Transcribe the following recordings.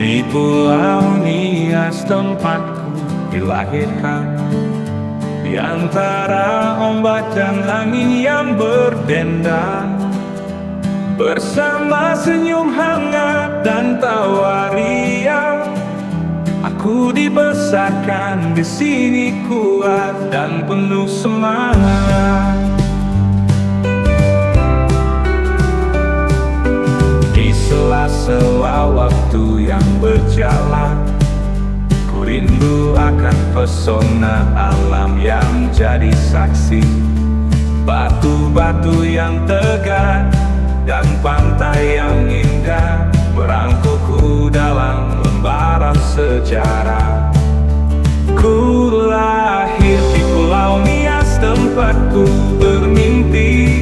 Di Pulau Nias tempatku dilahirkan, di antara ombak dan angin yang berdendang, bersama senyum hangat dan tawa riang, aku dibesarkan di sini kuat dan penuh semangat. Di sela-sela waktu yang berjalan, ku rindu akan pesona alam yang jadi saksi, batu-batu yang tegak dan pantai yang indah merangkulku dalam lembaran sejarah. Ku lahir di Pulau Nias tempatku bermimpi,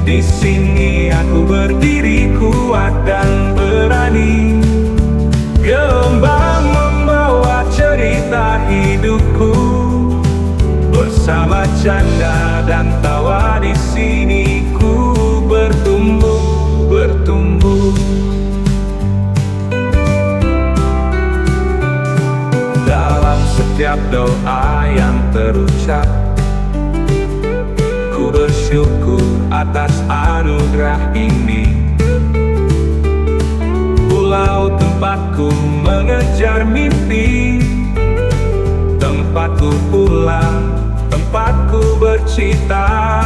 di sini aku berdiri kuat dan berani. Gelombang membawa cerita hidupku, bersama canda dan tawa di sini ku bertumbuh. Dalam setiap doa yang terucap, ku bersyukur atas anugerah ini. Pulau tempatku mengejar mimpi, tempatku pulang, tempatku bercita.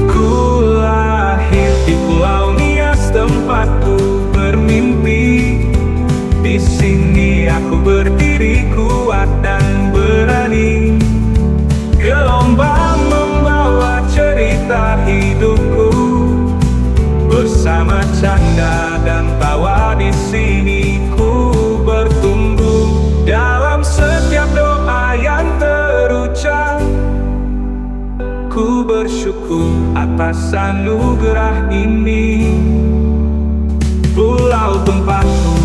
Ku lahir di Pulau Nias tempatku bermimpi, di sini aku berdiri kuat dan berani. Gelombang membawa cerita hidupku, bersama canda dan tawa di sini ku bertumbuh. Dalam setiap doa yang terucap, ku bersyukur atas anugerah ini. Pulau tempatku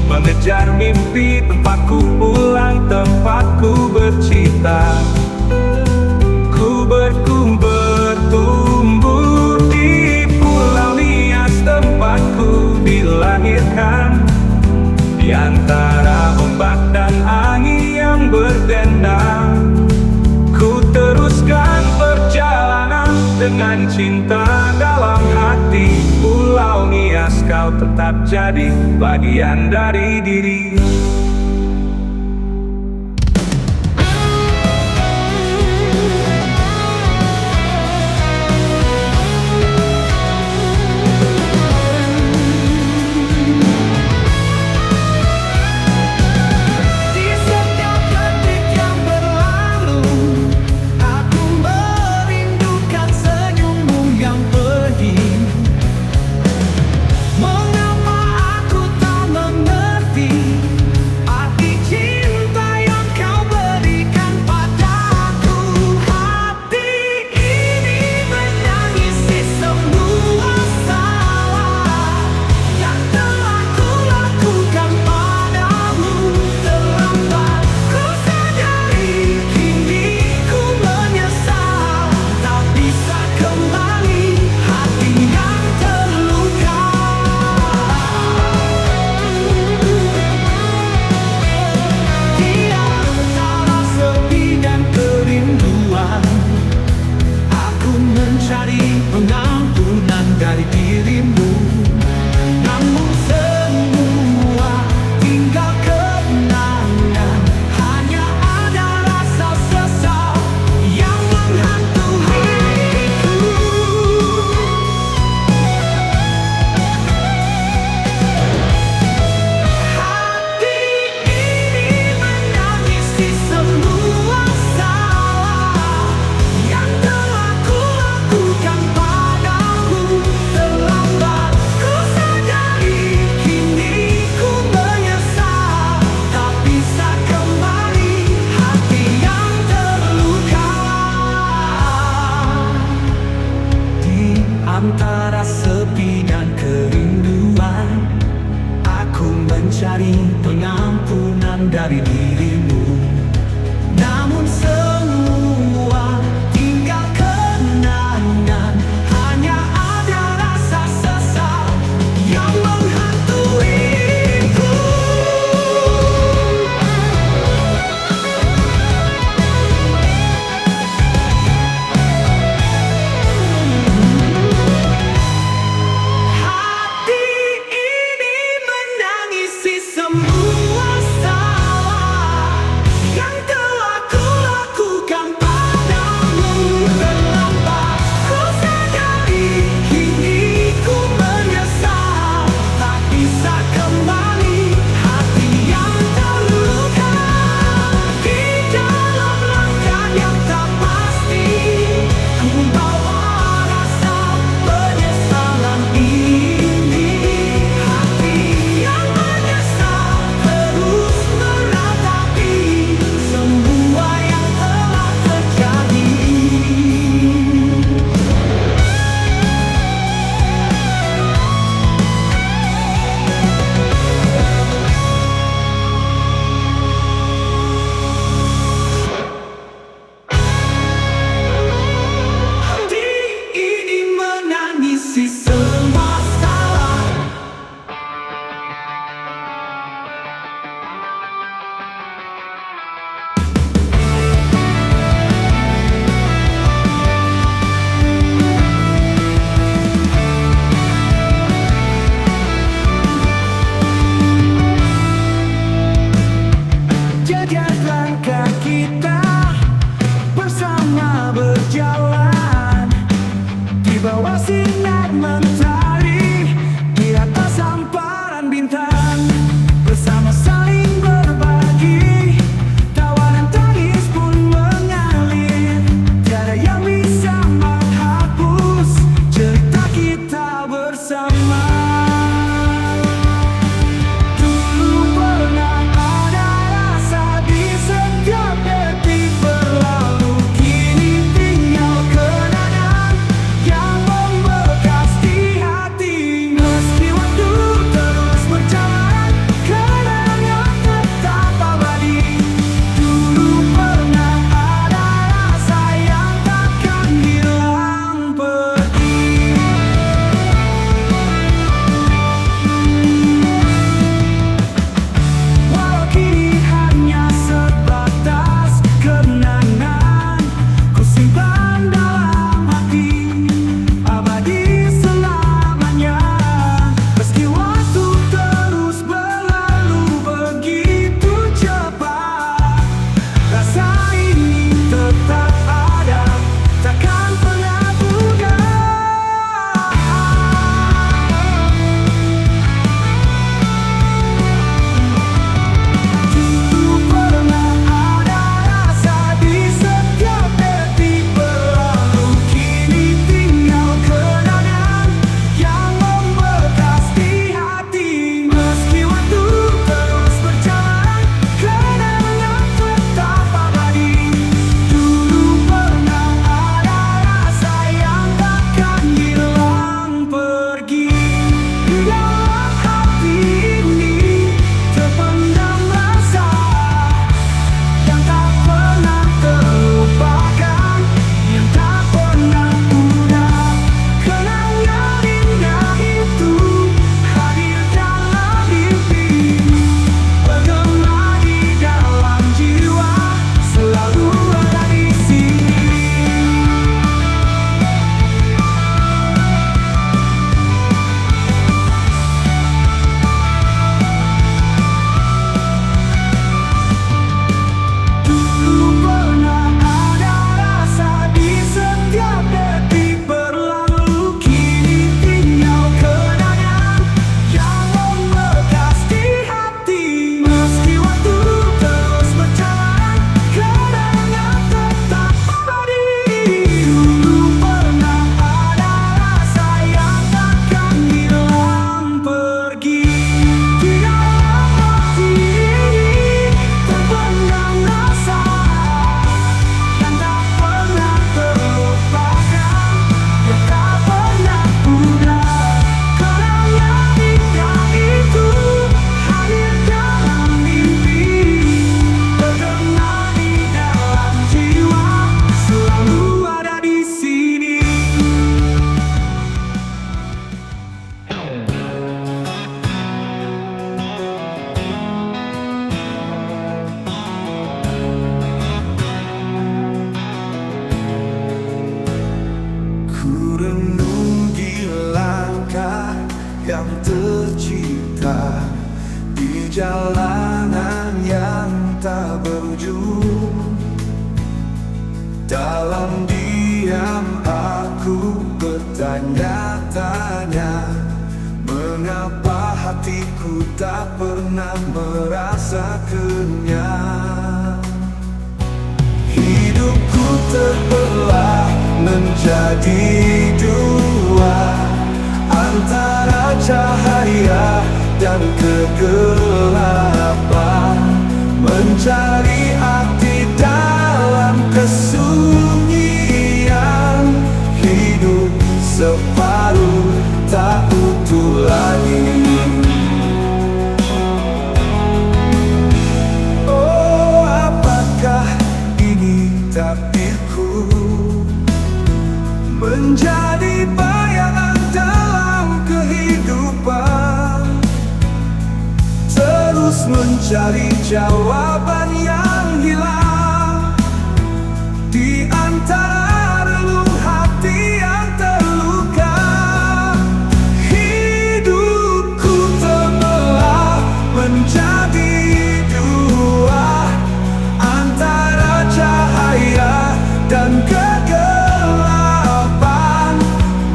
mengejar mimpi, tempatku pulang, tempatku bercita. Ku bertumbuh di Pulau Nias tempatku dilahirkan, di antara ombak dan angin yang berdendang. Ku teruskan perjalanan dengan cinta dalam hati. Pulau Nias, kau tetap jadi bagian dari diri. tercipta di jalanan yang tak berujung. Dalam diam aku bertanya-tanya, mengapa hatiku tak pernah merasa kenyang. Hidupku terbelah menjadi dua, antara cahaya dan kegelapan, mencari arti dalam kesunyian. Hidup separuh tak utuh lagi. Oh, apakah ini takdirku, menjadi bayangan dalam kehidupan, terus mencari jawaban yang hilang di antara relung hati yang terluka. Hidupku terbelah menjadi dua, antara cahaya dan kegelapan,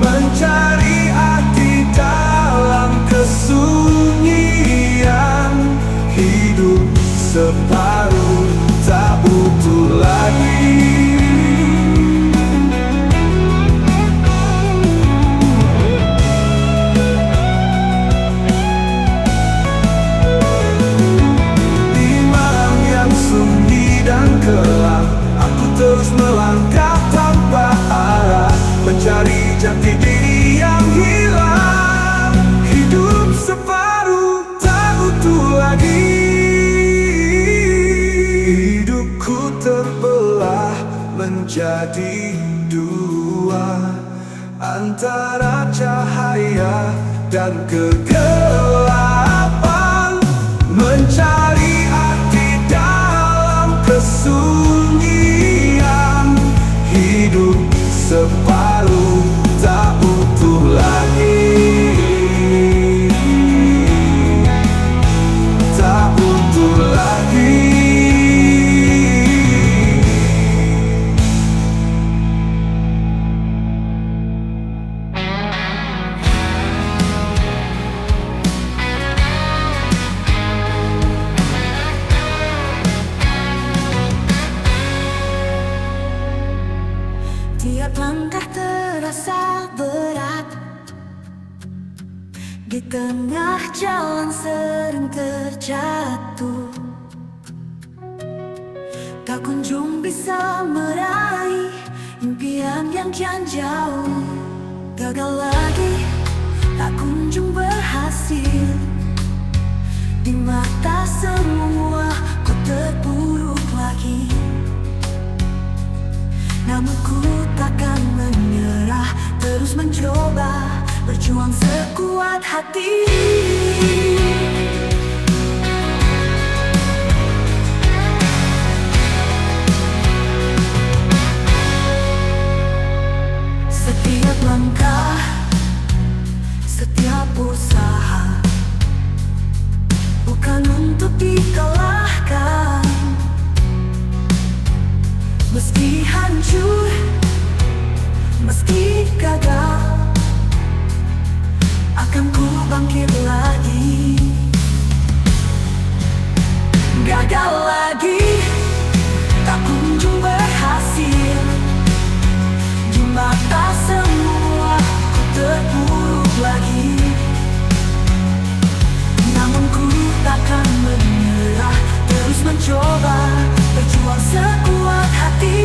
mencari arti dalam kesunyian. Hidup separuh tak utuh lagi. Di malam yang sunyi dan gelap, aku terus melangkah tanpa arah, mencari jati diri yang hilang. Hidup separuh tak utuh lagi. Hidupku terbelah menjadi dua, antara cahaya dan kegelapan, mencari arti dalam kesunyian. Hidup separuh tak utuh lagi. Tak utuh lagi. Tiap langkah terasa berat, di tengah jalan sering terjatuh, tak kunjung bisa meraih impian yang kian jauh. Gagal lagi, tak kunjung berhasil, di mata semua ku terpuruk lagi. Namun ku takkan menyerah, terus mencoba, berjuang sekuat hati. Setiap langkah, setiap usaha, bukan untuk dikalahkan. Meski hancur, meski gagal, akan ku bangkit lagi. Gagal lagi, tak kunjung berhasil, di mata semua ku terpuruk lagi. Namun ku takkan menyerah, terus mencoba, berjuang sekuat hati.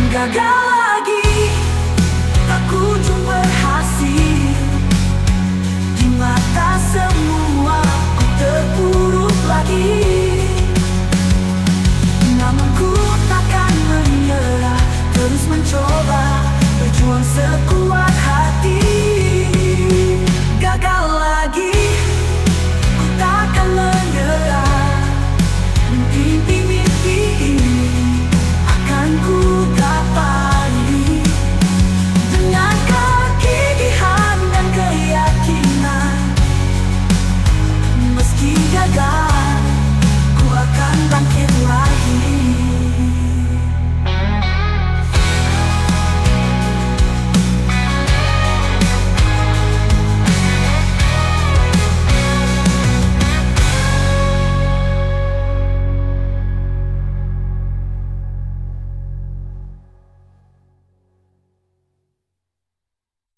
Gagal